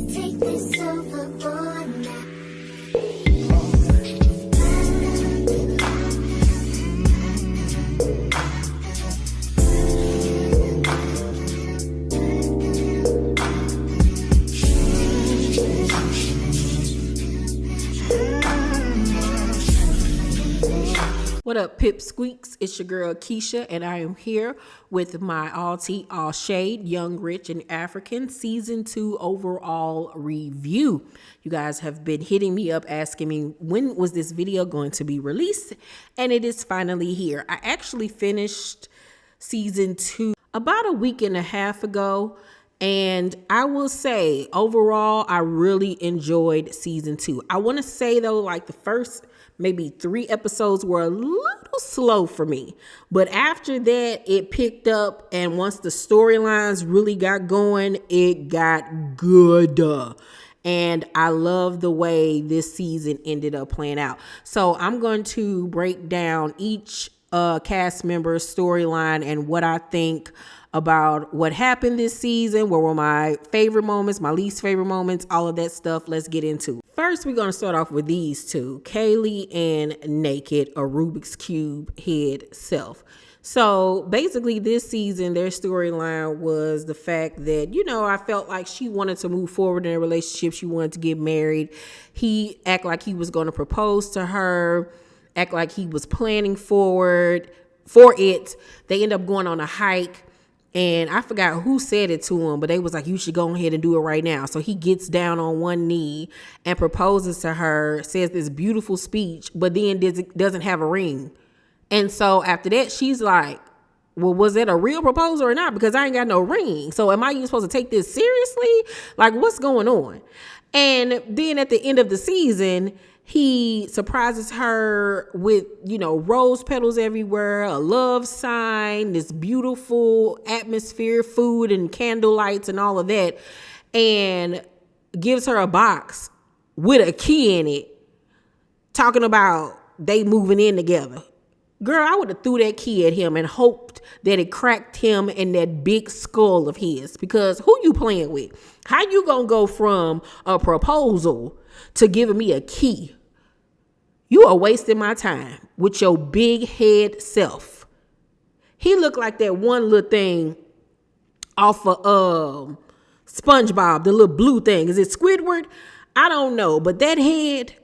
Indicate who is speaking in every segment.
Speaker 1: Take this overboard now.
Speaker 2: What up, Pip Squeaks? It's your girl Keisha, and I am here with my all tea, all shade, Young, Rich, and African Season 2 overall review. You guys have been hitting me up asking me when was this video going to be released, and it is finally here. I actually finished Season 2 about a week and a half ago, and I will say overall I really enjoyed Season 2. I want to say though, like the first maybe 3 episodes were a little slow for me. But after that, it picked up. And once the storylines really got going, it got good. And I love the way this season ended up playing out. So I'm going to break down each cast member's storyline and what I think about what happened this season, what were my favorite moments, my least favorite moments, all of that stuff. Let's get into it. First, we're going to start off with these two, Kaylee and Naked, a Rubik's Cube head self. So basically this season, their storyline was the fact that, you know, I felt like she wanted to move forward in a relationship. She wanted to get married. He act like he was going to propose to her, act like he was planning for it. They end up going on a hike. And I forgot who said it to him, but they was like, you should go ahead and do it right now. So he gets down on one knee and proposes to her, says this beautiful speech, but then doesn't have a ring. And so after that, she's like, well, was that a real proposal or not? Because I ain't got no ring. So am I even supposed to take this seriously? Like, what's going on? And then at the end of the season, he surprises her with, you know, rose petals everywhere, a love sign, this beautiful atmosphere, food and candle lights and all of that, and gives her a box with a key in it, talking about they moving in together. Girl, I would have threw that key at him and hoped that it cracked him in that big skull of his, because who you playing with? How you gonna go from a proposal to giving me a key? You are wasting my time with your big head self. He looked like that one little thing off of SpongeBob, the little blue thing. Is it Squidward? I don't know. But that head,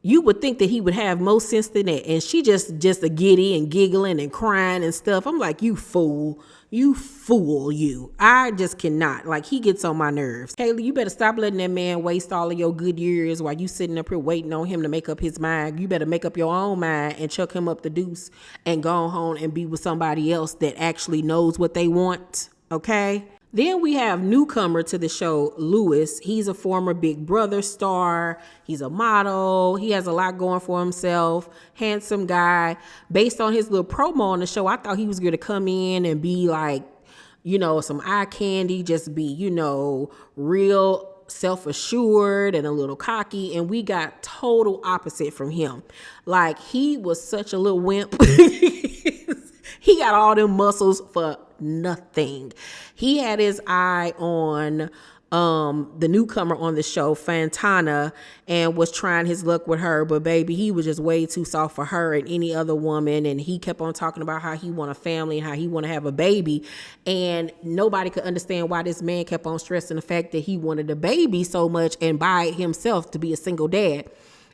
Speaker 2: you would think that he would have more sense than that. And she just a giddy and giggling and crying and stuff. I'm like, you fool. You fool, you. I just cannot. Like, he gets on my nerves. Kaylee, you better stop letting that man waste all of your good years while you sitting up here waiting on him to make up his mind. You better make up your own mind and chuck him up the deuce and go home and be with somebody else that actually knows what they want. Okay? Then we have newcomer to the show, Lewis. He's a former Big Brother star. He's a model. He has a lot going for himself. Handsome guy. Based on his little promo on the show, I thought he was going to come in and be like, you know, some eye candy, just be, you know, real self-assured and a little cocky. And we got total opposite from him. Like, he was such a little wimp. He got all them muscles for nothing. He had his eye on the newcomer on the show, Fontana, and was trying his luck with her, but baby, he was just way too soft for her and any other woman. And he kept on talking about how he want a family and how he want to have a baby, and nobody could understand why this man kept on stressing the fact that he wanted a baby so much and by himself to be a single dad,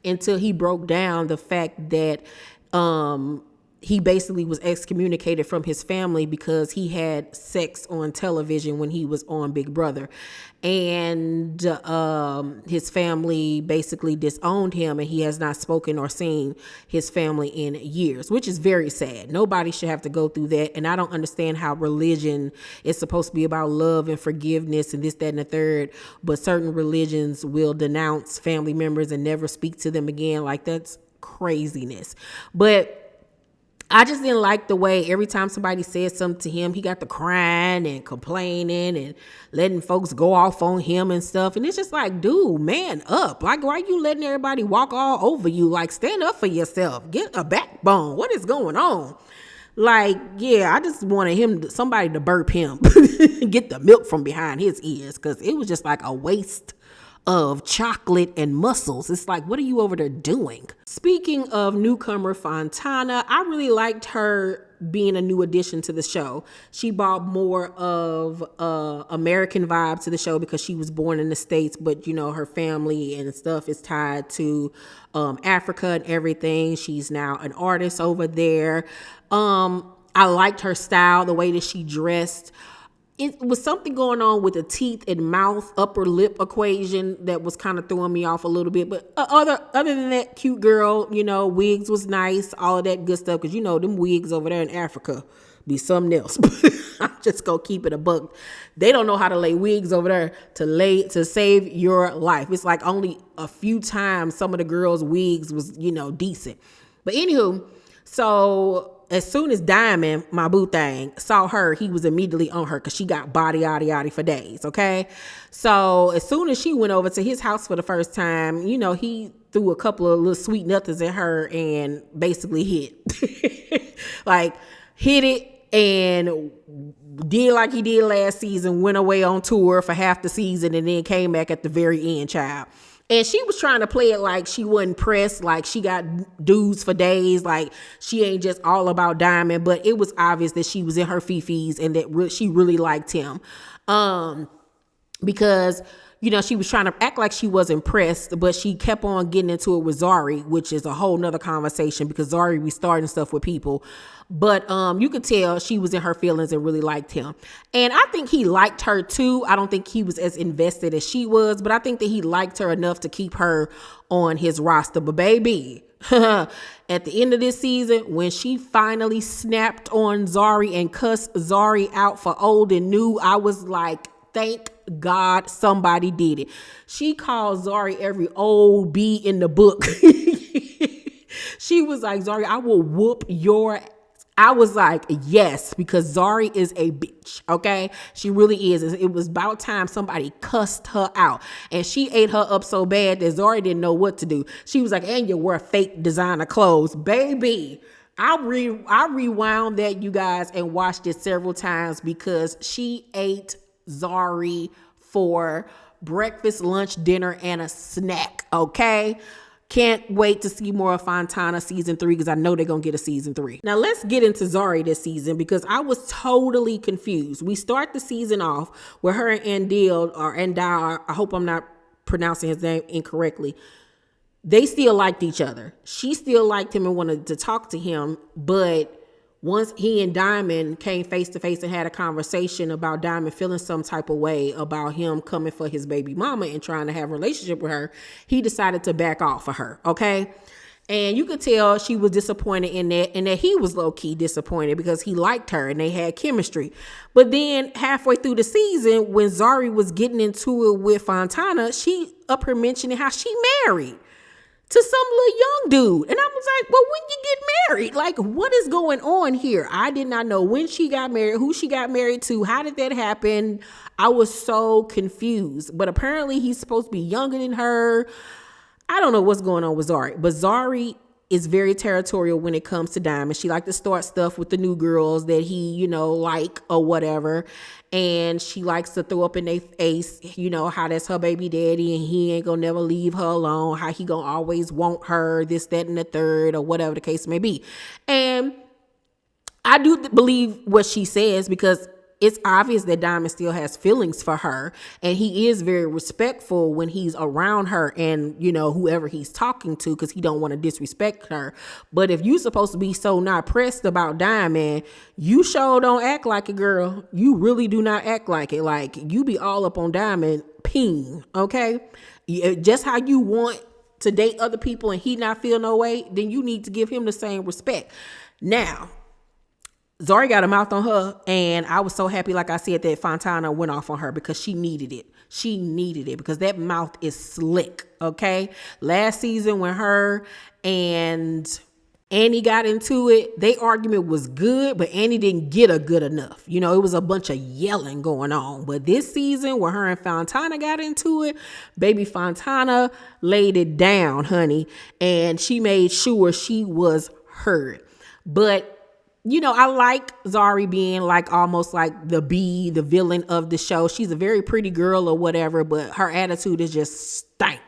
Speaker 2: until he broke down the fact that he basically was excommunicated from his family because he had sex on television when he was on Big Brother. And his family basically disowned him, and he has not spoken or seen his family in years, which is very sad. Nobody should have to go through that. And I don't understand how religion is supposed to be about love and forgiveness and this, that, and the third, but certain religions will denounce family members and never speak to them again. Like, that's craziness. But I just didn't like the way every time somebody said something to him, he got to crying and complaining and letting folks go off on him and stuff. And it's just like, dude, man up. Like, why are you letting everybody walk all over you? Like, stand up for yourself. Get a backbone. What is going on? Like, yeah, I just wanted somebody to burp him, get the milk from behind his ears, because it was just like a waste of chocolate and muscles. It's like, what are you over there doing? Speaking of newcomer Fontana, I really liked her being a new addition to the show. She brought more of American vibe to the show because she was born in the States, but you know, her family and stuff is tied to Africa and everything. She's now an artist over there. I liked her style, the way that she dressed. It was something going on with the teeth and mouth, upper lip equation that was kind of throwing me off a little bit. But other than that, cute girl, you know, wigs was nice, all of that good stuff. Because, you know, them wigs over there in Africa be something else. I'm just going to keep it a buck. They don't know how to lay wigs over there to save your life. It's like only a few times some of the girls' wigs was, you know, decent. But anywho, so as soon as Diamond, my boo thing, saw her, he was immediately on her because she got body for days, okay? So as soon as she went over to his house for the first time, you know, he threw a couple of little sweet nothings at her and basically hit. Like, hit it and did like he did last season, went away on tour for half the season and then came back at the very end, child. And she was trying to play it like she wasn't pressed, like she got dudes for days, like she ain't just all about Diamond. But it was obvious that she was in her fifis and that she really liked him. Because, you know, she was trying to act like she was impressed, but she kept on getting into it with Zari, which is a whole nother conversation because Zari be starting stuff with people. But you could tell she was in her feelings and really liked him. And I think he liked her too. I don't think he was as invested as she was, but I think that he liked her enough to keep her on his roster. But baby, at the end of this season, when she finally snapped on Zari and cussed Zari out for old and new, I was like, thank God somebody did it. She called Zari every old B in the book. She was like, Zari, I will whoop your. I was like, yes, because Zari is a bitch, okay? She really is. It was about time somebody cussed her out. And she ate her up so bad that Zari didn't know what to do. She was like, and you wear fake designer clothes. Baby, I rewound that, you guys, and watched it several times because she ate Zari for breakfast, lunch, dinner, and a snack, okay? Can't wait to see more of Fontana season 3 because I know they're going to get a season 3. Now let's get into Zari this season because I was totally confused. We start the season off with her and Andil, I hope I'm not pronouncing his name incorrectly. They still liked each other. She still liked him and wanted to talk to him, but once he and Diamond came face to face and had a conversation about Diamond feeling some type of way about him coming for his baby mama and trying to have a relationship with her, he decided to back off of her, okay? And you could tell she was disappointed in that, and that he was low-key disappointed because he liked her and they had chemistry. But then halfway through the season, when Zari was getting into it with Fontana, she up her mentioning how she married to some little young dude. And I was like, well, when you get married? Like, what is going on here? I did not know when she got married, who she got married to, how did that happen? I was so confused. But apparently he's supposed to be younger than her. I don't know what's going on with Zari. But Zari is very territorial when it comes to Diamond. She like to start stuff with the new girls that he, you know, like or whatever. And she likes to throw up in their face, you know, how that's her baby daddy and he ain't gonna never leave her alone, how he gonna always want her, this, that, and the third, or whatever the case may be. And I do believe what she says because it's obvious that Diamond still has feelings for her, and he is very respectful when he's around her and, you know, whoever he's talking to, because he don't want to disrespect her. But if you supposed to be so not pressed about Diamond, you sure don't act like it, girl. You really do not act like it. Like, you be all up on Diamond, ping, okay? Just how you want to date other people and he not feel no way, then you need to give him the same respect. Now, Zari got a mouth on her, and I was so happy, like I said, that Fontana went off on her because she needed it. She needed it because that mouth is slick, okay? Last season when her and Annie got into it, their argument was good, but Annie didn't get her good enough. You know, it was a bunch of yelling going on. But this season when her and Fontana got into it, baby Fontana laid it down, honey, and she made sure she was heard. But I like Zari being like almost like the villain of the show. She's a very pretty girl or whatever, but her attitude is just stank.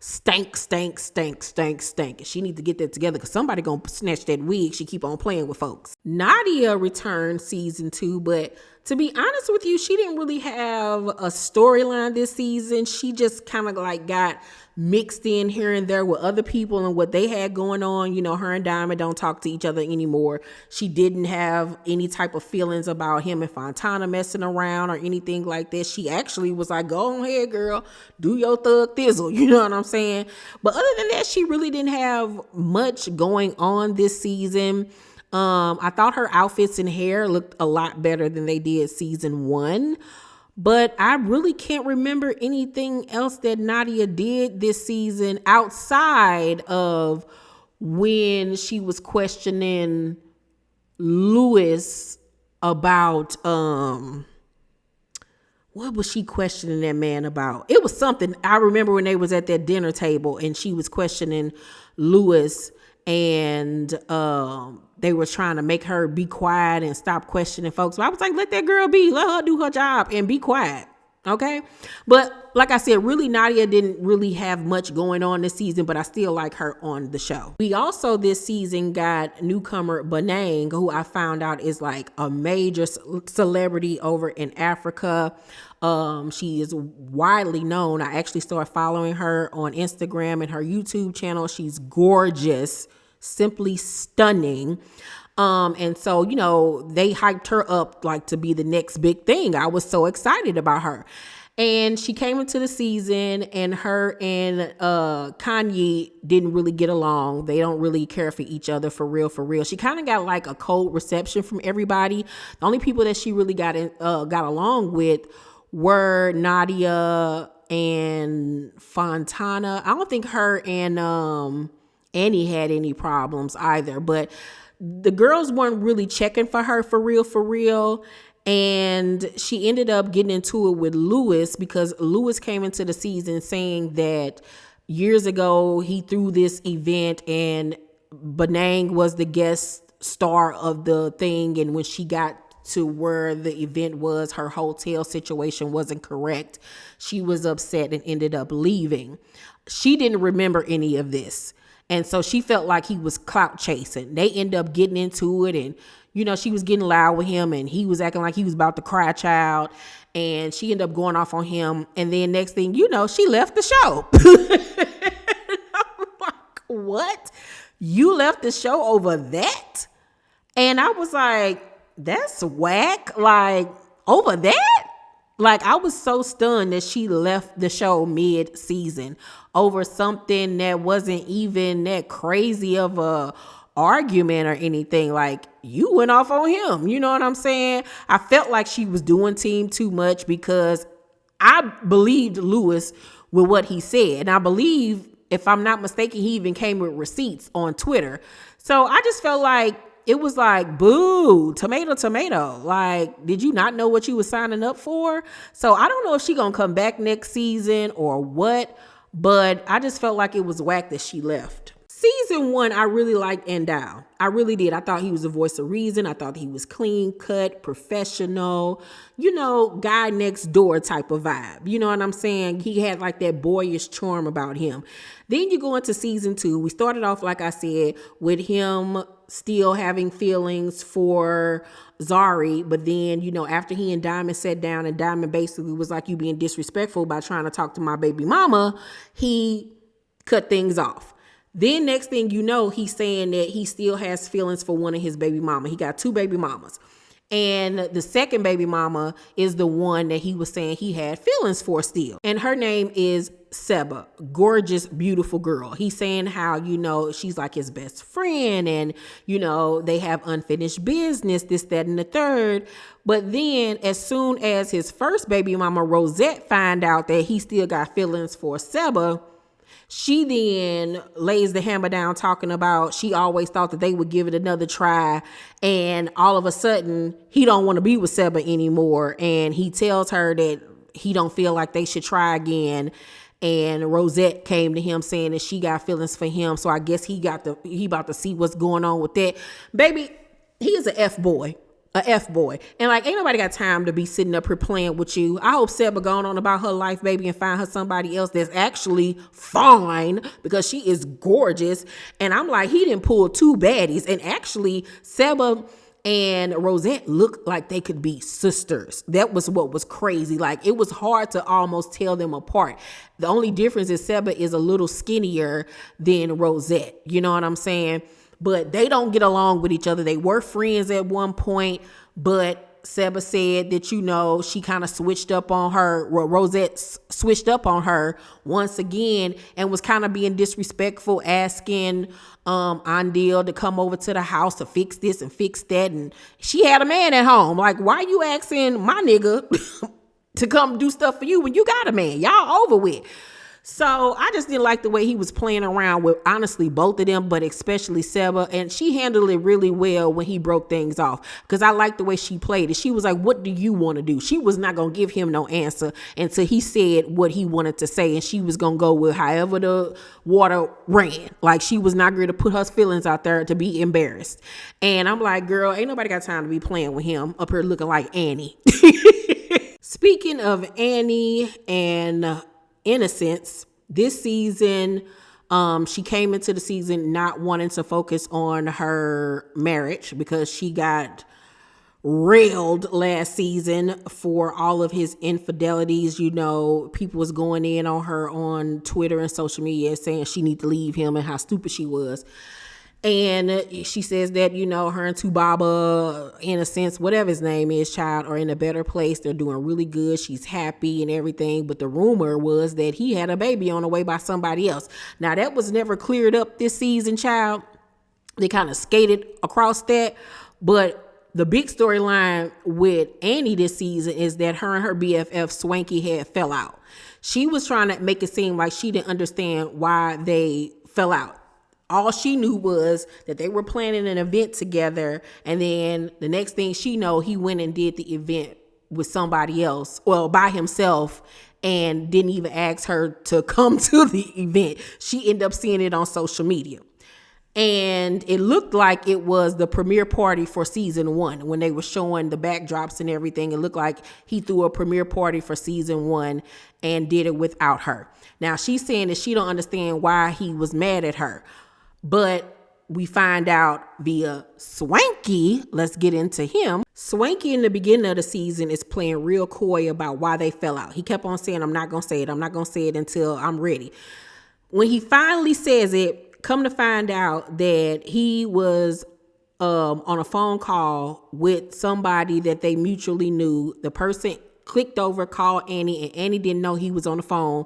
Speaker 2: Stank, stank, stank, stank, stank. She need to get that together because somebody gonna snatch that wig. She keep on playing with folks. Nadia returned season 2, but to be honest with you, she didn't really have a storyline this season. She just kind of like got mixed in here and there with other people and what they had going on. Her and Diamond don't talk to each other anymore. She didn't have any type of feelings about him and Fontana messing around or anything like that. She actually was like, go on ahead, girl, do your thug thizzle. You know what I'm saying? But other than that, she really didn't have much going on this season. I thought her outfits and hair looked a lot better than they did season 1. But I really can't remember anything else that Nadia did this season outside of when she was questioning Louis about, what was she questioning that man about? It was something. I remember when they was at that dinner table and she was questioning Louis and they were trying to make her be quiet and stop questioning folks. But I was like, let that girl be. Let her do her job and be quiet. Okay? But like I said, really Nadia didn't really have much going on this season, but I still like her on the show. We also this season got newcomer Banang, who I found out is like a major celebrity over in Africa. She is widely known. I actually started following her on Instagram and her YouTube channel. She's gorgeous, simply stunning. And so, they hyped her up like to be the next big thing. I was so excited about her. And she came into the season and her and Kanye didn't really get along. They don't really care for each other for real, for real. She kind of got like a cold reception from everybody. The only people that she really got along with were Nadia and Fontana. I don't think her and Annie had any problems either, but the girls weren't really checking for her for real. And she ended up getting into it with Louis because Louis came into the season saying that years ago he threw this event and Banang was the guest star of the thing. And when she got to where the event was, her hotel situation wasn't correct. She was upset and ended up leaving. She didn't remember any of this. And so she felt like he was clout chasing. They end up getting into it and, she was getting loud with him and he was acting like he was about to cry child. And she ended up going off on him. And then next thing you know, she left the show. I'm like, what? You left the show over that? And I was like, that's whack. Like, over that? Like, I was so stunned that she left the show mid-season over something that wasn't even that crazy of a argument or anything. Like, you went off on him. You know what I'm saying? I felt like she was doing team too much because I believed Louis with what he said. And I believe, if I'm not mistaken, he even came with receipts on Twitter. So I just felt like it was like, boo, tomato, tomato. Like, did you not know what you were signing up for? So I don't know if she gonna come back next season or what, but I just felt like it was whack that she left. Season 1, I really liked Endow. I really did. I thought he was the voice of reason. I thought he was clean cut, professional, guy next door type of vibe. You know what I'm saying? He had like that boyish charm about him. Then you go into season 2. We started off, like I said, with him still having feelings for Zari. But then, after he and Diamond sat down and Diamond basically was like, you being disrespectful by trying to talk to my baby mama, he cut things off. Then next thing you know, he's saying that he still has feelings for one of his baby mama. He got 2 baby mamas. And the second baby mama is the one that he was saying he had feelings for still. And her name is Seba. Gorgeous, beautiful girl. He's saying how, she's like his best friend and, they have unfinished business, this, that, and the third. But then as soon as his first baby mama, Rosette, find out that he still got feelings for Seba, she then lays the hammer down talking about she always thought that they would give it another try. And all of a sudden, he don't want to be with Seba anymore. And he tells her that he don't feel like they should try again. And Rosette came to him saying that she got feelings for him. So I guess he about to see what's going on with that. Baby, he is a F boy. A F boy. And like, ain't nobody got time to be sitting up here playing with you. I hope Seba going on about her life, baby, and find her somebody else that's actually fine, because she is gorgeous. And I'm like, he didn't pull two baddies. And actually, Seba and Rosette looked like they could be sisters. That was what was crazy. Like, it was hard to almost tell them apart. The only difference is Seba is a little skinnier than Rosette. You know what I'm saying? But they don't get along with each other. They were friends at one point, but Seba said that, you know, she kind of switched up on her. Well, Rosette switched up on her once again and was kind of being disrespectful, asking Andil to come over to the house to fix this and fix that. And she had a man at home. Like, why you asking my nigga to come do stuff for you when you got a man? Y'all over with. So I just didn't like the way he was playing around with, honestly, both of them, but especially Seba. And she handled it really well when he broke things off, because I liked the way she played it. She was like, what do you want to do? She was not going to give him no answer until he said what he wanted to say. And she was going to go with however the water ran. Like, she was not going to put her feelings out there to be embarrassed. And I'm like, girl, ain't nobody got time to be playing with him up here looking like Annie. Speaking of Annie and innocence, this season, she came into the season not wanting to focus on her marriage because she got railed last season for all of his infidelities. You know, people was going in on her on Twitter and social media saying she need to leave him and how stupid she was. And she says that, you know, her and Tubaba, Innocence, whatever his name is, child, are in a better place. They're doing really good. She's happy and everything. But the rumor was that he had a baby on the way by somebody else. Now, that was never cleared up this season, child. They kind of skated across that. But the big storyline with Annie this season is that her and her BFF Swanky had fell out. She was trying to make it seem like she didn't understand why they fell out. All she knew was that they were planning an event together, and then the next thing she know, he went and did the event with somebody else, well, by himself, and didn't even ask her to come to the event. She ended up seeing it on social media. And it looked like it was the premiere party for season 1. When they were showing the backdrops and everything, it looked like he threw a premiere party for season 1 and did it without her. Now, she's saying that she don't understand why he was mad at her. But we find out via Swanky, let's get into him. Swanky in the beginning of the season is playing real coy about why they fell out. He kept on saying, I'm not going to say it. I'm not going to say it until I'm ready. When he finally says it, come to find out that he was on a phone call with somebody that they mutually knew. The person clicked over, called Annie, and Annie didn't know he was on the phone,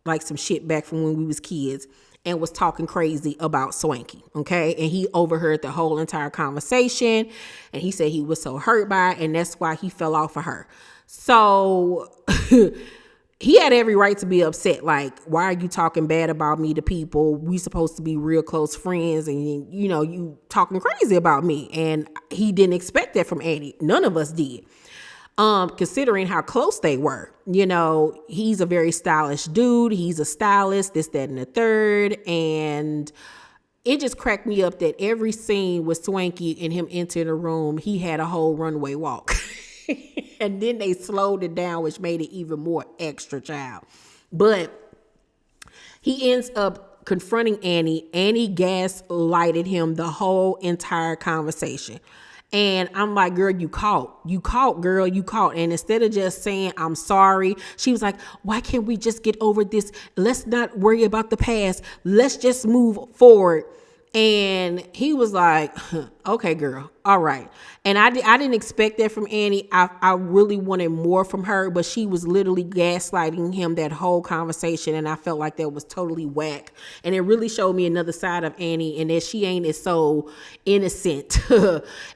Speaker 2: like some shit back from when we was kids, and was talking crazy about Swanky, okay? And he overheard the whole entire conversation, and he said he was so hurt by it, and that's why he fell off of her. So he had every right to be upset. Like, why are you talking bad about me to people? We supposed to be real close friends, and, you know, you talking crazy about me. And he didn't expect that from Annie. None of us did. Considering how close they were. You know, he's a very stylish dude. He's a stylist, this, that, and the third. And it just cracked me up that every scene with Swanky and him entering the room, he had a whole runway walk. And then they slowed it down, which made it even more extra, child. But he ends up confronting Annie. Annie gaslighted him the whole entire conversation. And I'm like, girl, you caught, girl, you caught. And instead of just saying, I'm sorry, she was like, why can't we just get over this? Let's not worry about the past. Let's just move forward. And he was like, okay, girl. All right. And I didn't expect that from Annie. I really wanted more from her, but she was literally gaslighting him that whole conversation. And I felt like that was totally whack. And it really showed me another side of Annie, and that she ain't as so innocent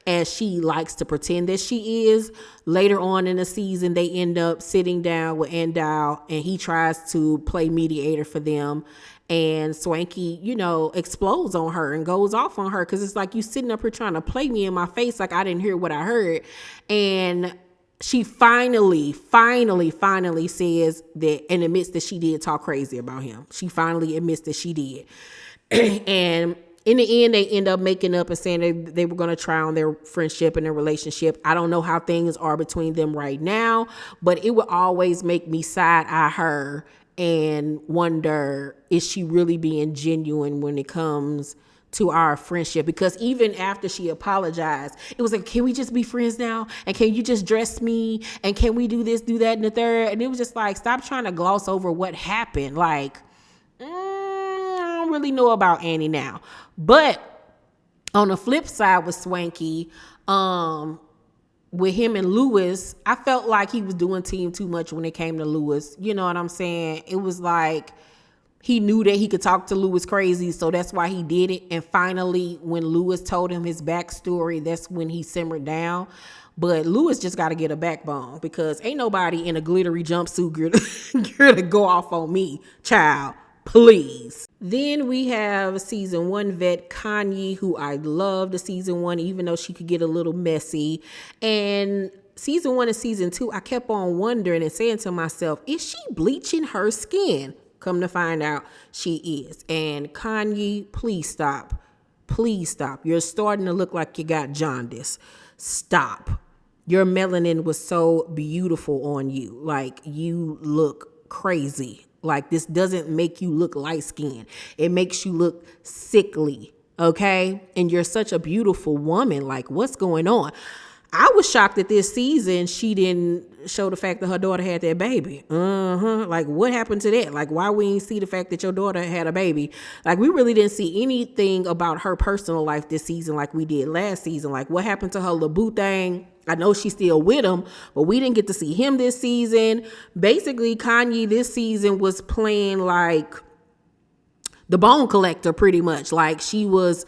Speaker 2: as she likes to pretend that she is. Later on in the season, they end up sitting down with Andal, and he tries to play mediator for them. And Swanky, you know, explodes on her and goes off on her, because it's like, you sitting up here trying to play me in my face like I didn't hear what I heard. And she finally says that, and admits that she did talk crazy about him. She finally admits that she did. And in the end, they end up making up and saying they were going to try on their friendship and their relationship. I don't know how things are between them right now, but it would always make me side eye her and wonder, is she really being genuine when it comes to our friendship? Because even after she apologized, it was like, can we just be friends now? And can you just dress me? And can we do this, do that, and the third? And it was just like, stop trying to gloss over what happened. Like, I don't really know about Annie now. But on the flip side with Swanky, with him and Lewis, I felt like he was doing team too much when it came to Lewis. You know what I'm saying? It was like he knew that he could talk to Lewis crazy, so that's why he did it. And finally, when Lewis told him his backstory, that's when he simmered down. But Lewis just got to get a backbone, because ain't nobody in a glittery jumpsuit gear to go off on me, child. Please. Then we have season 1 vet Kanye, who I love the season 1, even though she could get a little messy. And season 1 and season 2, I kept on wondering and saying to myself, is she bleaching her skin? Come to find out, she is. And Kanye, please stop. Please stop. You're starting to look like you got jaundice. Stop. Your melanin was so beautiful on you. Like, you look crazy. Like, this doesn't make you look light-skinned. It makes you look sickly, okay? And you're such a beautiful woman. Like, what's going on? I was shocked that this season she didn't show the fact that her daughter had that baby. Like, what happened to that? Like, why we didn't see the fact that your daughter had a baby? Like, we really didn't see anything about her personal life this season like we did last season. Like, what happened to her little boo thing? I know she's still with him, but we didn't get to see him this season. Basically, Kanye this season was playing like the bone collector pretty much. Like, she was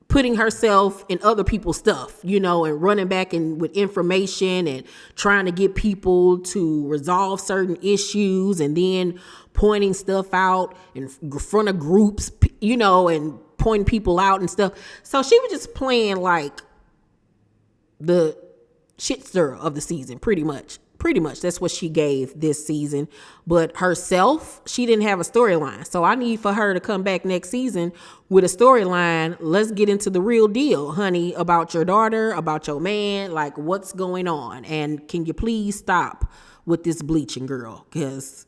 Speaker 2: putting herself in other people's stuff, you know, and running back and with information and trying to get people to resolve certain issues, and then pointing stuff out in front of groups, you know, and pointing people out and stuff. So she was just playing like the shit stirrer of the season, pretty much. That's what she gave this season. But herself, she didn't have a storyline. So I need for her to come back next season with a storyline. Let's get into the real deal, honey, about your daughter, about your man, like what's going on. And can you please stop with this bleaching, girl? Because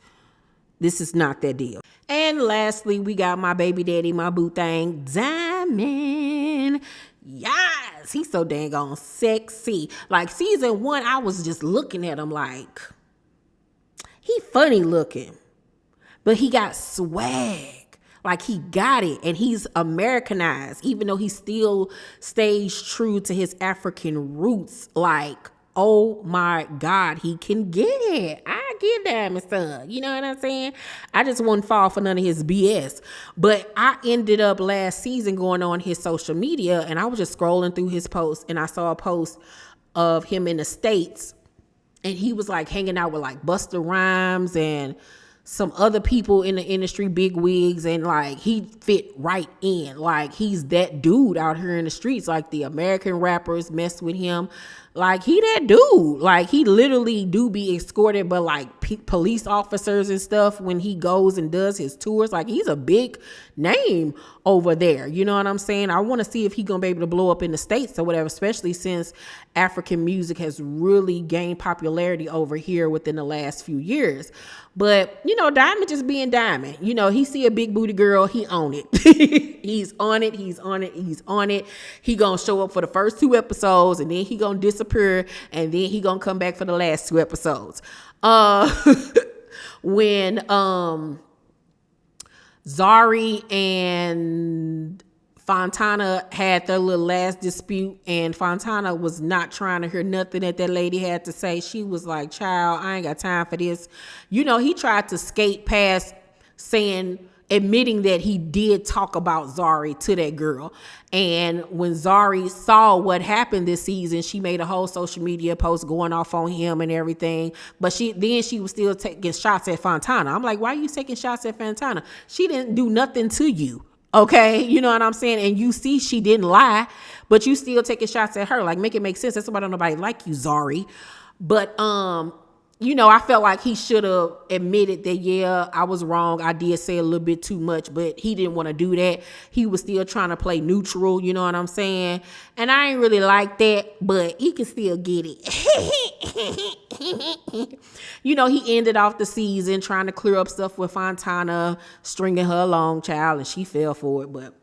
Speaker 2: this is not that deal. And lastly, we got my baby daddy, my boo thing, Diamond. Yes, he's so dang on sexy. Like, season 1, I was just looking at him like, he funny looking, but he got swag. Like, he got it, and he's Americanized, even though he still stays true to his African roots. Like, oh my God, he can get it. I get Diamond son. You know what I'm saying? I just wouldn't fall for none of his BS. But I ended up last season going on his social media, and I was just scrolling through his posts, and I saw a post of him in the States, and he was like hanging out with like Busta Rhymes and some other people in the industry, big wigs, and like he fit right in. Like, he's that dude out here in the streets. Like, the American rappers mess with him. Like, he that dude. Like, he literally do be escorted by like police officers and stuff when he goes and does his tours. Like, he's a big name over there. You know what I'm saying? I want to see if he gonna be able to blow up in the States or whatever, especially since African music has really gained popularity over here within the last few years. But, you know, Diamond just being Diamond. You know, he see a big booty girl, he own it. He's on it. He gonna show up for the first 2 episodes, and then he gonna disappear, and then he gonna come back for the last 2 episodes. When Zari and Fontana had their little last dispute, and Fontana was not trying to hear nothing that lady had to say. She was like, child, I ain't got time for this. You know, he tried to skate past admitting that he did talk about Zari to that girl. And when Zari saw what happened this season, she made a whole social media post going off on him and everything. But she was still taking shots at Fontana. I'm like, why are you taking shots at Fontana? She didn't do nothing to you. Okay, you know what I'm saying? And you see she didn't lie, but you still taking shots at her. Like, make it make sense. That's why don't nobody like you, Zari. But I felt like he should have admitted that, yeah, I was wrong. I did say a little bit too much, but he didn't want to do that. He was still trying to play neutral, you know what I'm saying? And I ain't really like that, but he can still get it. He ended off the season trying to clear up stuff with Fontana, stringing her along, child, and she fell for it, but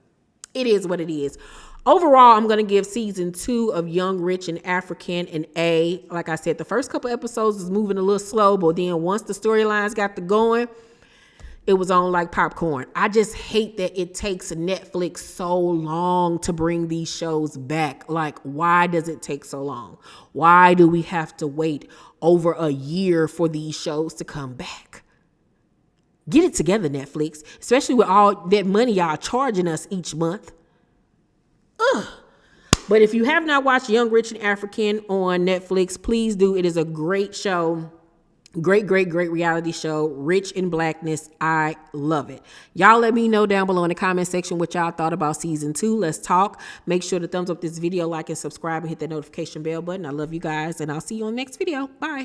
Speaker 2: it is what it is. Overall, I'm going to give season 2 of Young, Rich, and African an A. Like I said, the first couple episodes was moving a little slow, but then once the storylines got to going, it was on like popcorn. I just hate that it takes Netflix so long to bring these shows back. Like, why does it take so long? Why do we have to wait over a year for these shows to come back? Get it together, Netflix, especially with all that money y'all charging us each month. Ugh. But if you have not watched Young, Rich, and African on Netflix, please do. It is a great show. Great reality show. Rich in blackness. I love it. Y'all let me know down below in the comment section what y'all thought about season 2. Let's talk. Make sure to thumbs up this video, like, and subscribe, and hit that notification bell button. I love you guys, and I'll see you on the next video. Bye.